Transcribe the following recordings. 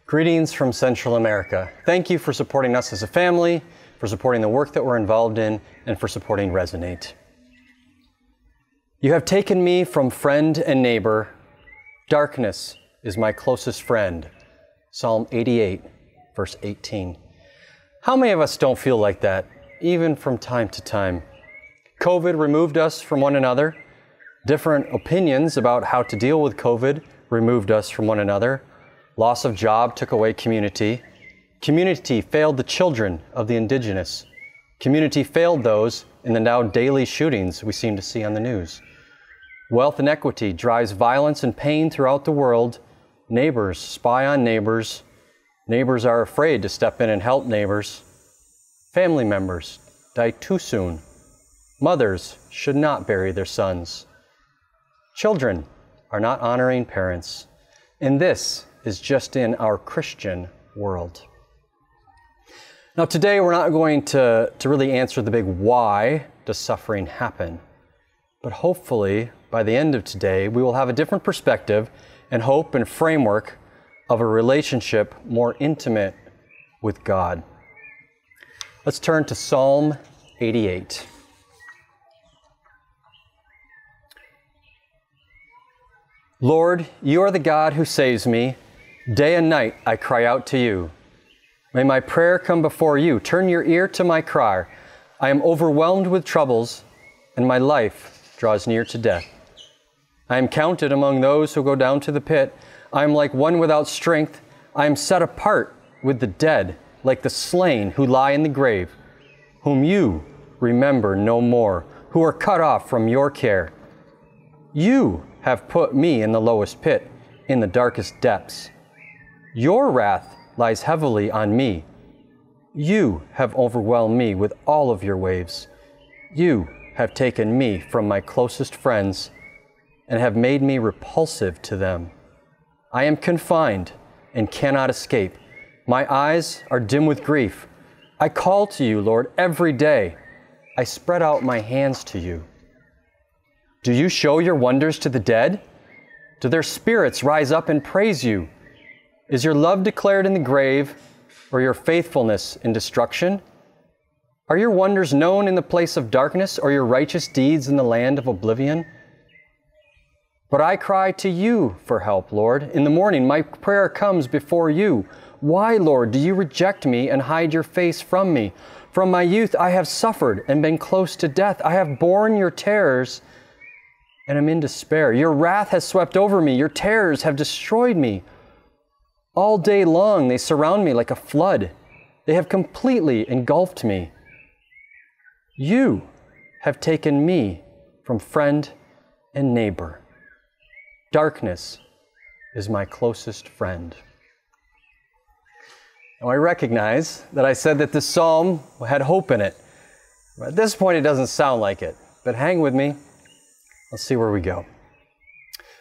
Greetings from Central America. Thank you for supporting us as a family, for supporting the work that we're involved in, and for supporting Resonate. You have taken me from friend and neighbor. Darkness is my closest friend. Psalm 88, verse 18. How many of us don't feel like that, even from time to time? COVID removed us from one another. Different opinions about how to deal with COVID removed us from one another. Loss of job took away community. Community failed the children of the indigenous. Community failed those in the now daily shootings we seem to see on the news. Wealth inequity drives violence and pain throughout the world. Neighbors spy on neighbors. Neighbors are afraid to step in and help neighbors. Family members die too soon. Mothers should not bury their sons. Children are not honoring parents. And this is just in our Christian world. Now today we're not going to really answer the big why does suffering happen, but hopefully by the end of today we will have a different perspective and hope and framework of a relationship more intimate with God. Let's turn to Psalm 88. Lord, you are the God who saves me. Day and night I cry out to you. May my prayer come before you. Turn your ear to my cry. I am overwhelmed with troubles, and my life draws near to death. I am counted among those who go down to the pit. I am like one without strength. I am set apart with the dead, like the slain who lie in the grave, whom you remember no more, who are cut off from your care. You have put me in the lowest pit, in the darkest depths. Your wrath lies heavily on me. You have overwhelmed me with all of your waves. You have taken me from my closest friends and have made me repulsive to them. I am confined and cannot escape. My eyes are dim with grief. I call to you, Lord, every day. I spread out my hands to you. Do you show your wonders to the dead? Do their spirits rise up and praise you? Is your love declared in the grave, or your faithfulness in destruction? Are your wonders known in the place of darkness, or your righteous deeds in the land of oblivion? But I cry to you for help, Lord. In the morning my prayer comes before you. Why, Lord, do you reject me and hide your face from me? From my youth I have suffered and been close to death. I have borne your terrors and am in despair. Your wrath has swept over me. Your terrors have destroyed me. All day long they surround me like a flood. They have completely engulfed me. You have taken me from friend and neighbor. Darkness is my closest friend. Now I recognize that I said that this psalm had hope in it. At this point, it doesn't sound like it, but hang with me. Let's see where we go.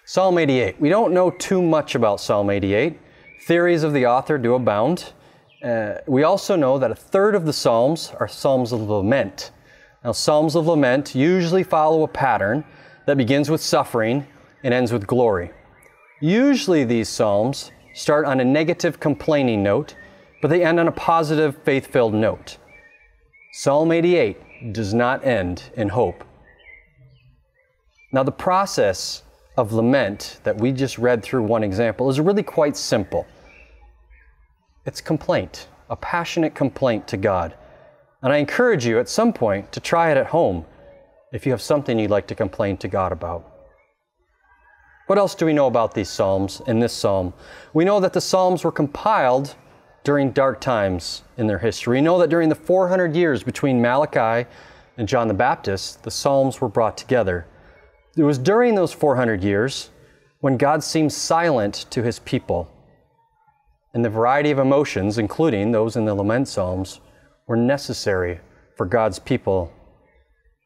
Psalm 88. We don't know too much about Psalm 88. Theories of the author do abound. We also know that a third of the Psalms are Psalms of lament. Now, Psalms of lament usually follow a pattern that begins with suffering and ends with glory. Usually these Psalms start on a negative complaining note, but they end on a positive faith-filled note. Psalm 88 does not end in hope. Now, the process of lament that we just read through one example is really quite simple. It's complaint, a passionate complaint to God. And I encourage you at some point to try it at home if you have something you'd like to complain to God about. What else do we know about these Psalms in this Psalm? We know that the Psalms were compiled during dark times in their history. We know that during the 400 years between Malachi and John the Baptist, the Psalms were brought together. It was during those 400 years when God seemed silent to his people. And the variety of emotions, including those in the lament Psalms, were necessary for God's people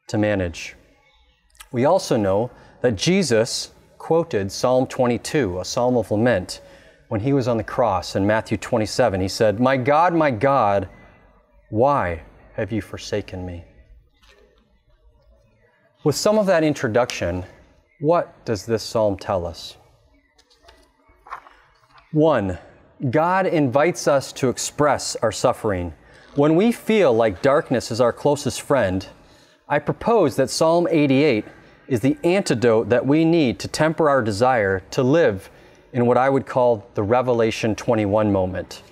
to manage. We also know that Jesus quoted Psalm 22, a psalm of lament, when he was on the cross in Matthew 27. He said, my God, why have you forsaken me?" With some of that introduction, what does this psalm tell us? 1, God invites us to express our suffering. When we feel like darkness is our closest friend, I propose that Psalm 88 is the antidote that we need to temper our desire to live in what I would call the Revelation 21 moment.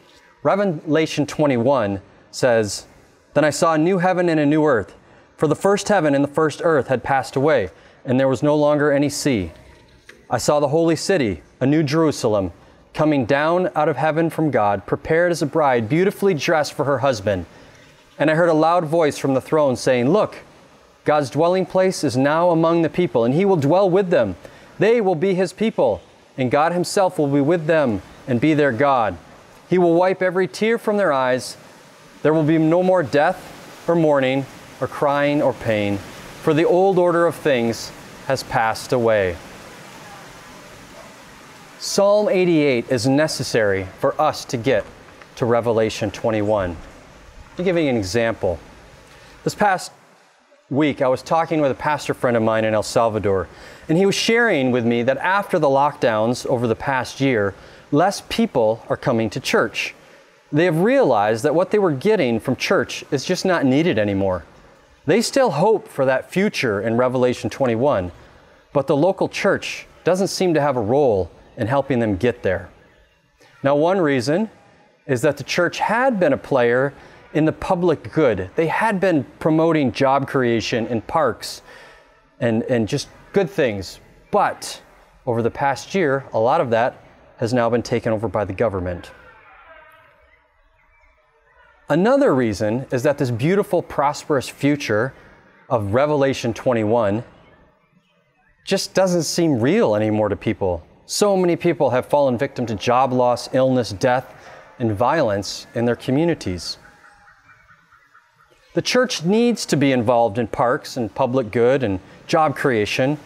Revelation 21 says, "Then I saw a new heaven and a new earth, for the first heaven and the first earth had passed away, and there was no longer any sea. I saw the holy city, a new Jerusalem, coming down out of heaven from God, prepared as a bride, beautifully dressed for her husband. And I heard a loud voice from the throne saying, 'Look, God's dwelling place is now among the people, and he will dwell with them. They will be his people, and God himself will be with them and be their God. He will wipe every tear from their eyes. There will be no more death or mourning or crying or pain, for the old order of things has passed away.'" Psalm 88 is necessary for us to get to Revelation 21. Let me give you an example. This past week, I was talking with a pastor friend of mine in El Salvador, and he was sharing with me that after the lockdowns over the past year, less people are coming to church. They have realized that what they were getting from church is just not needed anymore. They still hope for that future in Revelation 21, but the local church doesn't seem to have a role in helping them get there. Now, one reason is that the church had been a player in the public good. They had been promoting job creation in parks and just good things. But over the past year, a lot of that has now been taken over by the government. Another reason is that this beautiful, prosperous future of Revelation 21 just doesn't seem real anymore to people. So many people have fallen victim to job loss, illness, death, and violence in their communities. The church needs to be involved in parks and public good and job creation,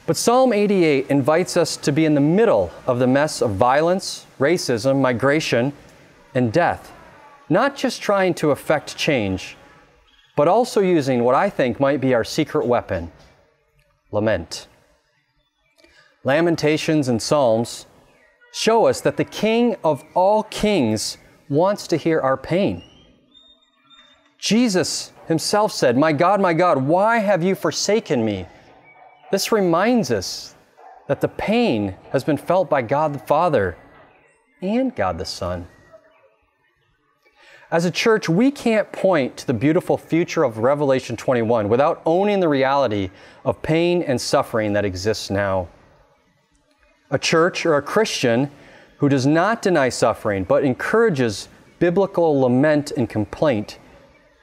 but Psalm 88 invites us to be in the middle of the mess of violence, racism, migration, and death. Not just trying to effect change, but also using what I think might be our secret weapon, lament. Lamentations and Psalms show us that the King of all kings wants to hear our pain. Jesus himself said, my God, why have you forsaken me?" This reminds us that the pain has been felt by God the Father and God the Son. As a church, we can't point to the beautiful future of Revelation 21 without owning the reality of pain and suffering that exists now. A church or a Christian who does not deny suffering but encourages biblical lament and complaint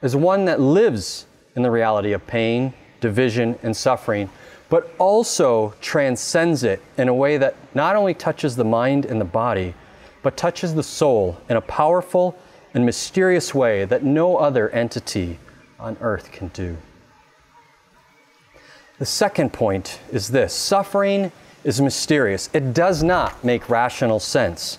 is one that lives in the reality of pain, division, and suffering, but also transcends it in a way that not only touches the mind and the body, but touches the soul in a powerful and mysterious way that no other entity on earth can do. The second point is this: suffering is mysterious. It does not make rational sense.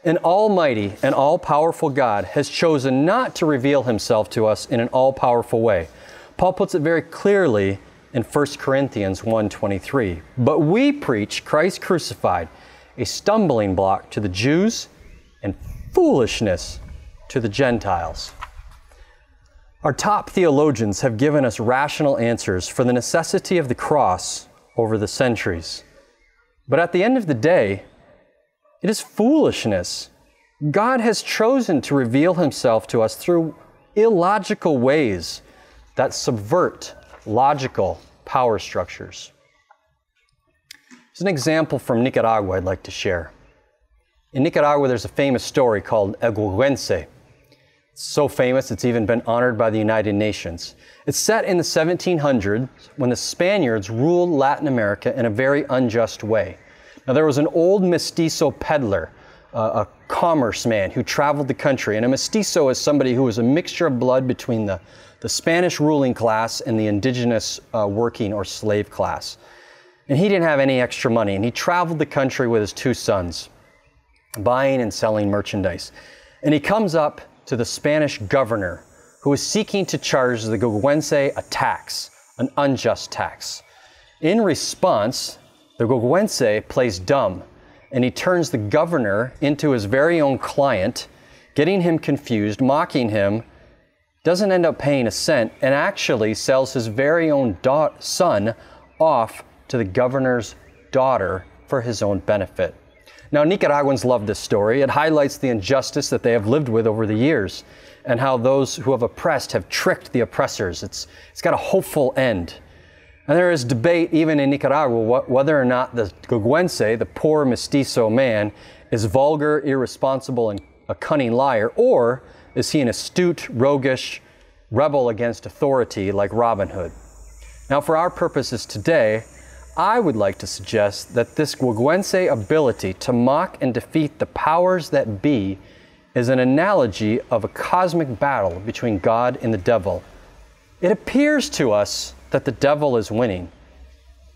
An almighty and all-powerful God has chosen not to reveal himself to us in an all-powerful way. Paul puts it very clearly in 1 Corinthians 1:23. But we preach Christ crucified, a stumbling block to the Jews and foolishness to the Gentiles. Our top theologians have given us rational answers for the necessity of the cross over the centuries. But at the end of the day, it is foolishness. God has chosen to reveal himself to us through illogical ways that subvert logical power structures. There's an example from Nicaragua I'd like to share. In Nicaragua, there's a famous story called El Guggense. It's so famous, it's even been honored by the United Nations. It's set in the 1700s when the Spaniards ruled Latin America in a very unjust way. Now, there was an old mestizo peddler, a commerce man who traveled the country. And a mestizo is somebody who was a mixture of blood between the Spanish ruling class and the indigenous working or slave class. And he didn't have any extra money, and he traveled the country with his two sons, buying and selling merchandise. And he comes up to the Spanish governor, who is seeking to charge the Guggense a tax, an unjust tax. In response, the Guggense plays dumb, and he turns the governor into his very own client, getting him confused, mocking him, doesn't end up paying a cent, and actually sells his very own son off to the governor's daughter for his own benefit. Now, Nicaraguans love this story. It highlights the injustice that they have lived with over the years and how those who have oppressed have tricked the oppressors. It's got a hopeful end. And there is debate even in Nicaragua whether or not the Guggense, the poor mestizo man, is vulgar, irresponsible, and a cunning liar, or is he an astute, roguish rebel against authority like Robin Hood? Now, for our purposes today, I would like to suggest that this Guggense ability to mock and defeat the powers that be is an analogy of a cosmic battle between God and the devil. It appears to us that the devil is winning,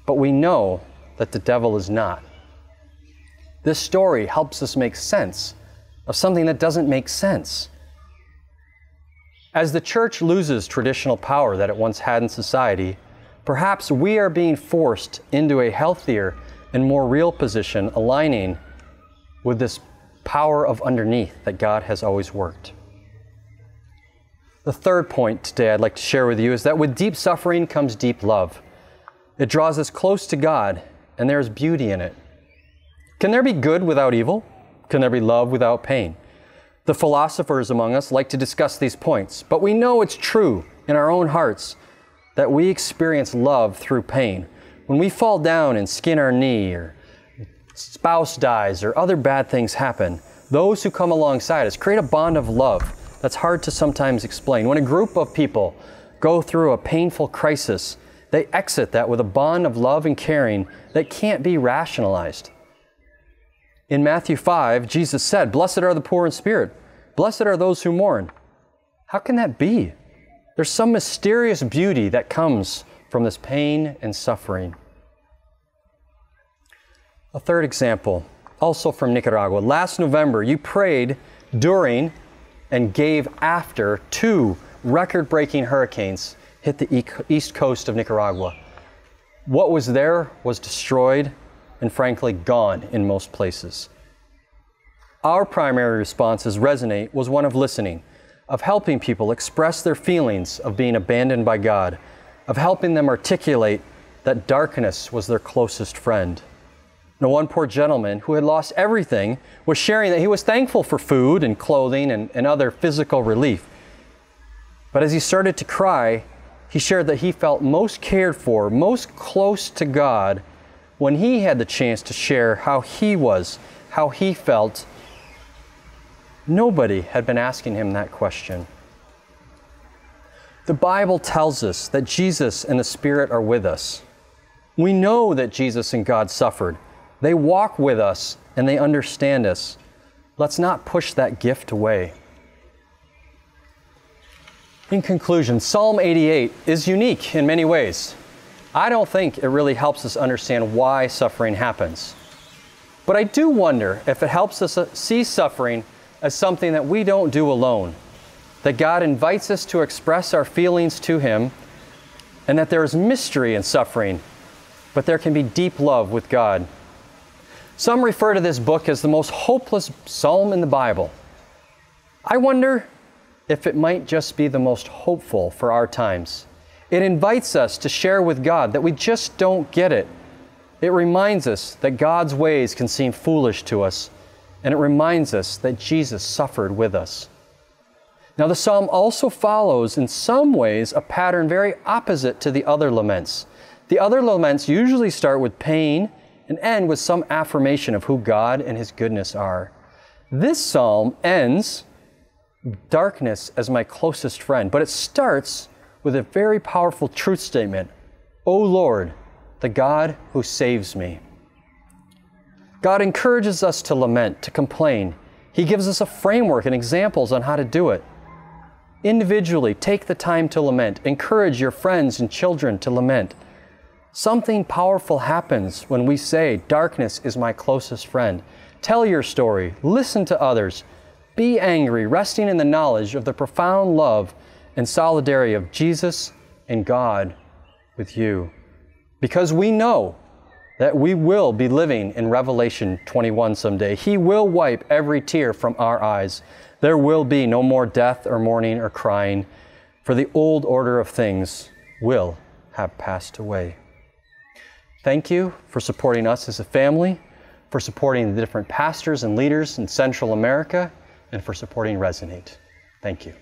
but we know that the devil is not. This story helps us make sense of something that doesn't make sense. As the church loses traditional power that it once had in society, perhaps we are being forced into a healthier and more real position, aligning with this power of underneath that God has always worked. The third point today I'd like to share with you is that with deep suffering comes deep love. It draws us close to God, and there is beauty in it. Can there be good without evil? Can there be love without pain? The philosophers among us like to discuss these points, but we know it's true in our own hearts that we experience love through pain. When we fall down and skin our knee, or spouse dies, or other bad things happen, those who come alongside us create a bond of love that's hard to sometimes explain. When a group of people go through a painful crisis, they exit that with a bond of love and caring that can't be rationalized. In Matthew 5, Jesus said, "Blessed are the poor in spirit. Blessed are those who mourn." How can that be? There's some mysterious beauty that comes from this pain and suffering. A third example, also from Nicaragua. Last November, you prayed during and gave after two record-breaking hurricanes hit the east coast of Nicaragua. What was there was destroyed and frankly gone in most places. Our primary response as Resonate was one of listening, of helping people express their feelings of being abandoned by God, of helping them articulate that darkness was their closest friend. Now, one poor gentleman who had lost everything was sharing that he was thankful for food and clothing and other physical relief. But as he started to cry, he shared that he felt most cared for, most close to God when he had the chance to share how he was, how he felt. Nobody had been asking him that question. The Bible tells us that Jesus and the Spirit are with us. We know that Jesus and God suffered. They walk with us and they understand us. Let's not push that gift away. In conclusion, Psalm 88 is unique in many ways. I don't think it really helps us understand why suffering happens. But I do wonder if it helps us see suffering as something that we don't do alone, that God invites us to express our feelings to Him, and that there is mystery in suffering, but there can be deep love with God. Some refer to this book as the most hopeless psalm in the Bible. I wonder if it might just be the most hopeful for our times. It invites us to share with God that we just don't get it. It reminds us that God's ways can seem foolish to us, and it reminds us that Jesus suffered with us. Now, the psalm also follows, in some ways, a pattern very opposite to the other laments. The other laments usually start with pain and end with some affirmation of who God and His goodness are. This psalm ends, darkness as my closest friend, but it starts with a very powerful truth statement. O Lord, the God who saves me. God encourages us to lament, to complain. He gives us a framework and examples on how to do it. Individually, take the time to lament. Encourage your friends and children to lament. Something powerful happens when we say, darkness is my closest friend. Tell your story. Listen to others. Be angry, resting in the knowledge of the profound love and solidarity of Jesus and God with you. Because we know that we will be living in Revelation 21 someday. He will wipe every tear from our eyes. There will be no more death or mourning or crying, for the old order of things will have passed away. Thank you for supporting us as a family, for supporting the different pastors and leaders in Central America, and for supporting Resonate. Thank you.